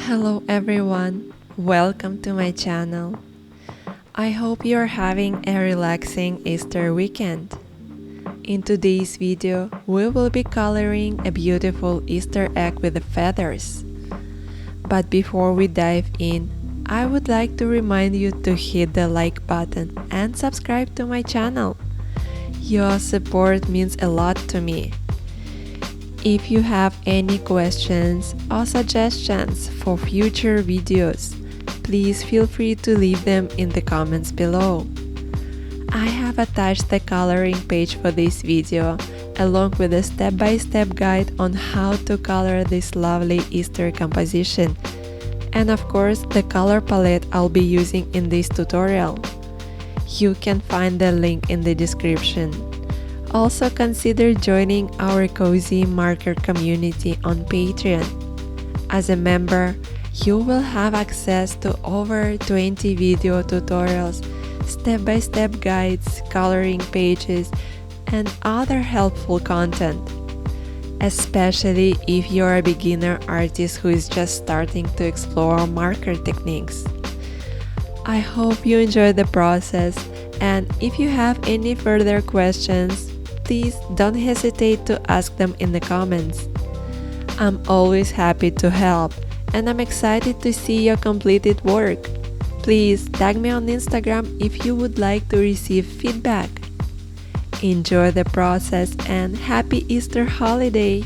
Hello everyone, welcome to my channel. I hope you are having a relaxing Easter weekend. In today's video, we will be coloring a beautiful Easter egg with the feathers. But before we dive in, I would like to remind you to hit the like button and subscribe to my channel. Your support means a lot to me. If you have any questions or suggestions for future videos, please feel free to leave them in the comments below. I have attached the coloring page for this video along with a step-by-step guide on how to color this lovely Easter composition, and of course the color palette I'll be using in this tutorial. You can find the link in the description. Also consider joining our cozy marker community on Patreon. As a member, you will have access to over 20 video tutorials, step-by-step guides, coloring pages, and other helpful content. Especially if you're a beginner artist who is just starting to explore marker techniques. I hope you enjoy the process, and if you have any further questions, please don't hesitate to ask them in the comments. I'm always happy to help, and I'm excited to see your completed work. Please tag me on Instagram if you would like to receive feedback. Enjoy the process and happy Easter holiday!